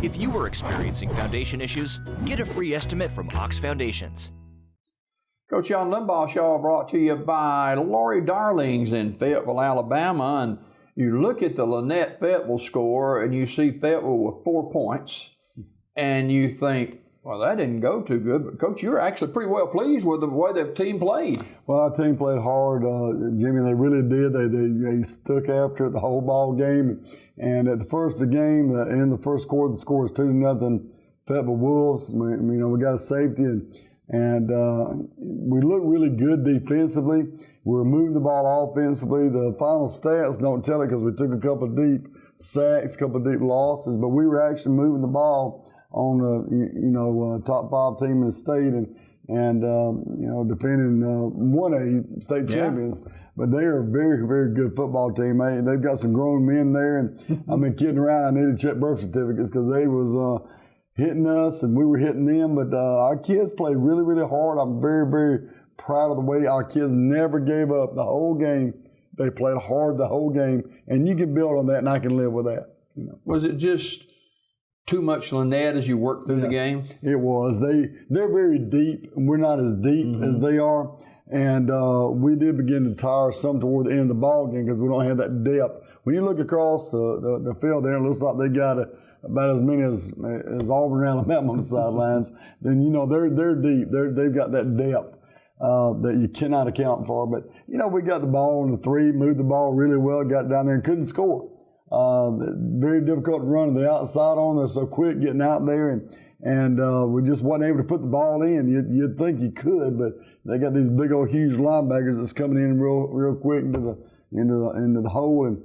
If you are experiencing foundation issues, get a free estimate from Ox Foundations. Coach John Limbaugh Show brought to you by Lori Darlings in Fayetteville, Alabama. And you look at the Lynette Fayetteville score and you see Fayetteville with 4 points and you think, well, that didn't go too good. But, Coach, you're actually pretty well pleased with the way the team played. Well, our team played hard, Jimmy. They really did. They stuck after it the whole ball game. And at the first of the game, in the first quarter, the score was 2-0 Fayetteville Wolves. We got a safety and we looked really good defensively. We were moving the ball offensively. The final stats don't tell it because we took a couple of deep sacks, a couple of deep losses, but we were actually moving the ball on the top 5 team in the state and defending 1A state champions. But they are a very, very good football team. They've got some grown men there, and I've been kidding around. I needed to check birth certificates because they was hitting us and we were hitting them. But our kids played really, really hard. I'm very, very proud of the way our kids never gave up the whole game. They played hard the whole game, and you can build on that, and I can live with that. Was it just too much Lynette as you worked through the game? It was. They're very deep, and we're not as deep as they are. And we did begin to tire some toward the end of the ball game because we don't have that depth. When you look across the field there, it looks like they got about as many as Auburn, Alabama on the sidelines. Then they're deep. They've got that depth that you cannot account for. But we got the ball on the 3, moved the ball really well, got down there and couldn't score. Very difficult to run to the outside on. They're so quick getting out there, and we just wasn't able to put the ball in. You'd think you could, but they got these big old huge linebackers that's coming in real quick into the hole, and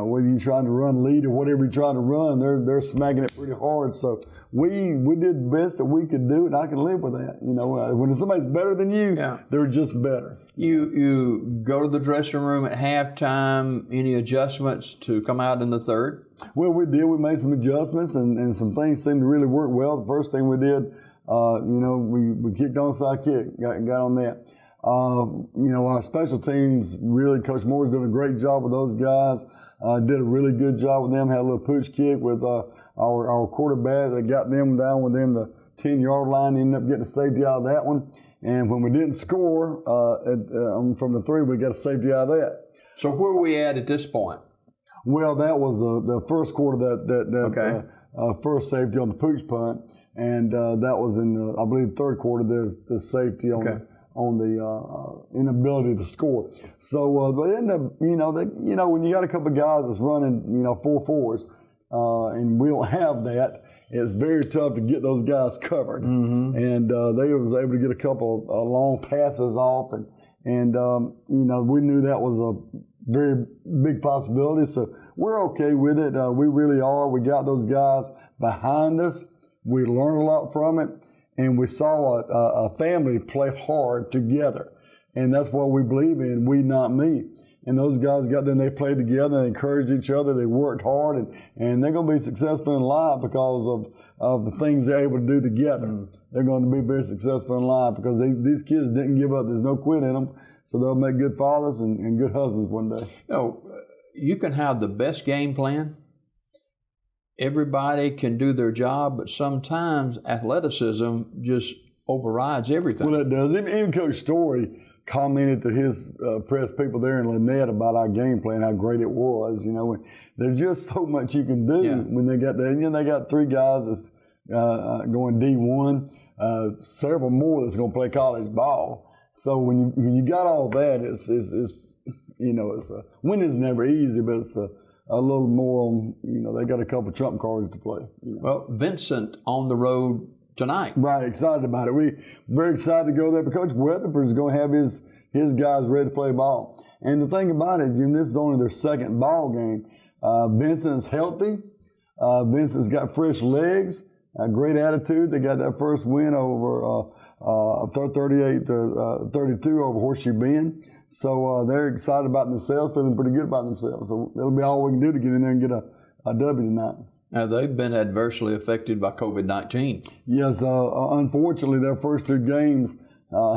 whether you're trying to run lead or whatever you're trying to run, they're smacking it pretty hard. So we did the best that we could do, and I can live with that. When somebody's better than you, they're just better. You go to the dressing room at halftime. Any adjustments to come out in the third? Well, we did. We made some adjustments, and some things seemed to really work well. The first thing we did, we kicked onside kick, got on that. Our special teams, really, Coach Moore's doing a great job with those guys. Did a really good job with them. Had a little pooch kick with our quarterback that got them down within the 10-yard line. Ended up getting a safety out of that one. And when we didn't score from the 3, we got a safety out of that. So where were we at this point? Well, that was the first quarter that first safety on the pooch punt, and that was in I believe the third quarter. There's the safety on the inability to score. So but end up when you got a couple of guys that's running 4-4s, and we don't have that. It's very tough to get those guys covered, and they was able to get a couple of long passes off, and we knew that was a very big possibility. So we're okay with it. We really are. We got those guys behind us. We learned a lot from it, and we saw a family play hard together, and that's what we believe in. We, not me. And those guys got there and they played together, they encouraged each other, they worked hard, and they're going to be successful in life because of the things they're able to do together. They're going to be very successful in life because these kids didn't give up. There's no quit in them. So they'll make good fathers and good husbands one day. You can have the best game plan. Everybody can do their job, but sometimes athleticism just overrides everything. Well, it does. Even Coach Story commented to his press people there in Lynette about our game plan, how great it was. There's just so much you can do when they got there. They got 3 guys that's going D1, several more that's going to play college ball. So when you got all that, it's winning is never easy, but it's a little more. They got a couple of trump cards to play. Well, Vincent on the road tonight. Right, excited about it. We're very excited to go there because Coach Weatherford is going to have his guys ready to play ball. And the thing about it, Jim, this is only their second ball game. Vincent's healthy. Vincent's got fresh legs, a great attitude. They got that first win over 38-32 over Horseshoe Bend. So they're excited about themselves, feeling pretty good about themselves. So it'll be all we can do to get in there and get a W tonight. Now, they've been adversely affected by COVID-19. Yes, unfortunately, their first 2 games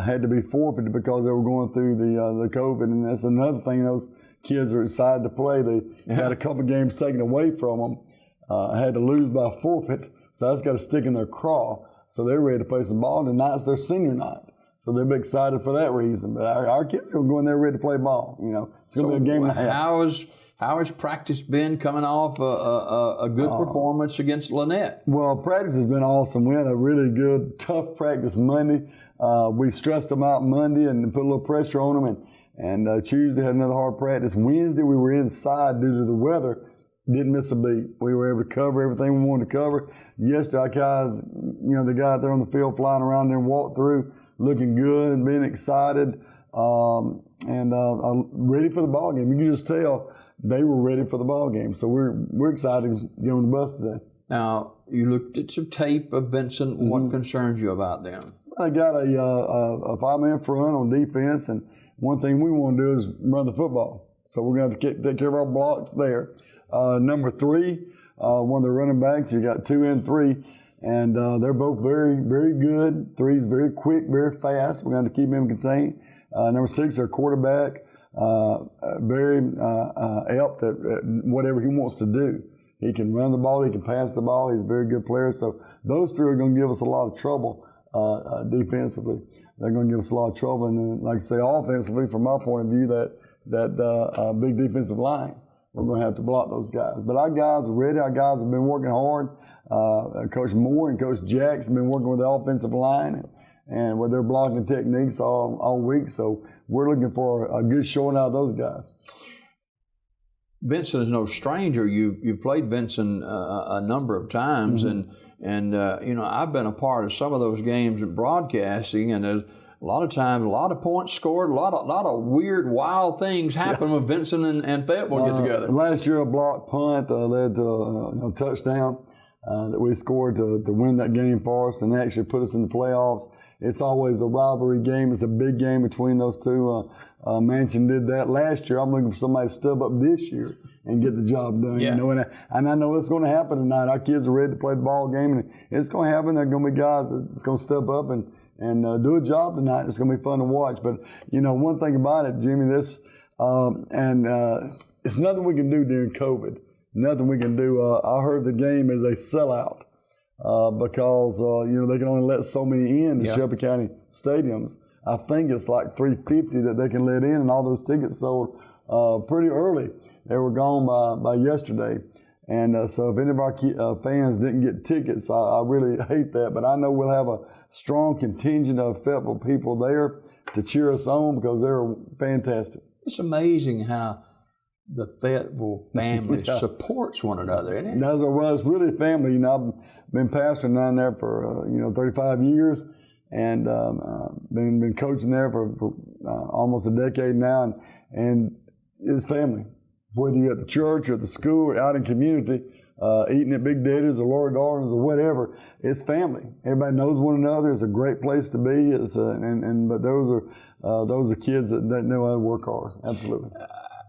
had to be forfeited because they were going through the COVID, and that's another thing. Those kids are excited to play. They had a couple of games taken away from them had to lose by forfeit, so that's got a stick in their craw. So they're ready to play some ball. Tonight's their senior night, so they'll be excited for that reason. But our kids are going to go in there ready to play ball. It's going to be a game and a half. How has practice been coming off a good performance against Lynette? Well, practice has been awesome. We had a really good, tough practice Monday. We stressed them out Monday and put a little pressure on them. And Tuesday had another hard practice. Wednesday we were inside due to the weather. Didn't miss a beat. We were able to cover everything we wanted to cover. Yesterday, our guys, they got out there on the field flying around there and walked through, looking good and being excited and ready for the ball game. You can just tell they were ready for the ball game. So we're excited to get on the bus today. Now, you looked at some tape of Vincent. What concerns you about them? I got a five-man front on defense, and one thing we want to do is run the football. So we're going to have to take care of our blocks there. Number 3, one of the running backs, you got 2 and 3, and they're both very, very good. 3's very quick, very fast. We're going to keep him contained. Number 6, our quarterback, very apt at whatever he wants to do. He can run the ball, he can pass the ball. He's a very good player. So those 3 are going to give us a lot of trouble defensively. They're going to give us a lot of trouble, and then, like I say, offensively, from my point of view, that big defensive line. We're going to have to block those guys. But our guys are ready. Our guys have been working hard. Coach Moore and Coach Jacks have been working with the offensive line and with their blocking techniques all week. So we're looking for a good showing out of those guys. Vincent is no stranger. You've played Vincent a number of times, and I've been a part of some of those games in broadcasting, and there's a lot of times, a lot of points scored, a lot of weird, wild things happen when Vincent and Fayetteville get together. Last year, a block punt led to a touchdown that we scored to win that game for us and actually put us in the playoffs. It's always a rivalry game. It's a big game between those two. Manchin did that last year. I'm looking for somebody to step up this year and get the job done. Yeah. And I know it's going to happen tonight. Our kids are ready to play the ball game, and it's going to happen. There are going to be guys that's going to step up and do a job tonight. It's going to be fun to watch. But, one thing about it, Jimmy, it's nothing we can do during COVID. Nothing we can do. I heard the game is a sellout because, they can only let so many in the Shelby County stadiums. I think it's like 350 that they can let in, and all those tickets sold pretty early. They were gone by yesterday. And so if any of our fans didn't get tickets, I really hate that. But I know we'll have a strong contingent of Fayetteville people there to cheer us on because they're fantastic. It's amazing how the Fayetteville family supports one another, isn't it? It's really a family. I've been pastoring down there for 35 years and been coaching there for almost a decade now, and it's family. Whether you're at the church or at the school or out in community, eating at Big Daddy's or Lord Darlin's or whatever, it's family. Everybody knows one another. It's a great place to be. But those are kids that know how to work hard. Absolutely.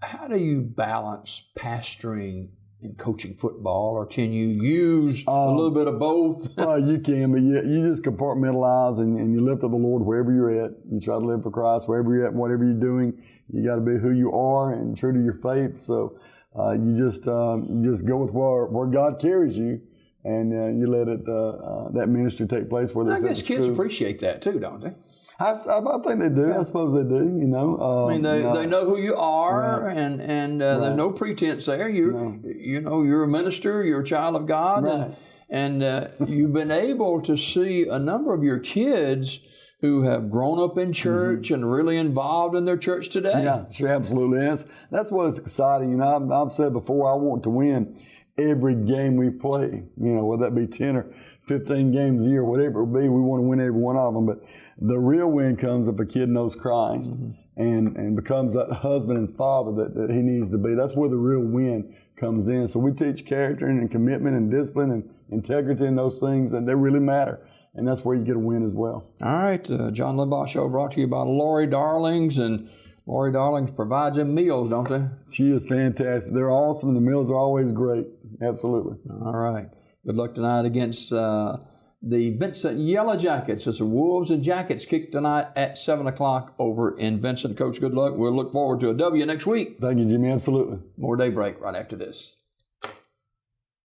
How do you balance pastoring and coaching football, or can you use a little bit of both? You can, but you just compartmentalize and you lift up the Lord wherever you're at. You try to live for Christ wherever you're at, whatever you're doing. You got to be who you are and true to your faith. So you just go with where God carries you, and you let that ministry take place. Whether I guess kids appreciate that too, don't they? I think they do. I suppose they do. They know who you are, right. and there's no pretense there. You're a minister. You're a child of God, right. and you've been able to see a number of your kids who have grown up in church and really involved in their church today. Yeah, sure, absolutely. And that's what is exciting. I've said before, I want to win every game we play. Whether that be 10 or 15 games a year, whatever it be, we want to win every one of them. But the real win comes if a kid knows Christ and becomes that husband and father that he needs to be. That's where the real win comes in. So we teach character and commitment and discipline and integrity and those things, and they really matter. And that's where you get a win as well. All right. John Limbaugh Show brought to you by Lori Darlings. And Lori Darlings provides them meals, don't they? She is fantastic. They're awesome. The meals are always great. Absolutely. All right. Good luck tonight against the Vincent Yellow Jackets. It's the Wolves and Jackets kick tonight at 7 o'clock over in Vincent. Coach, good luck. We'll look forward to a W next week. Thank you, Jimmy. Absolutely. More Daybreak right after this.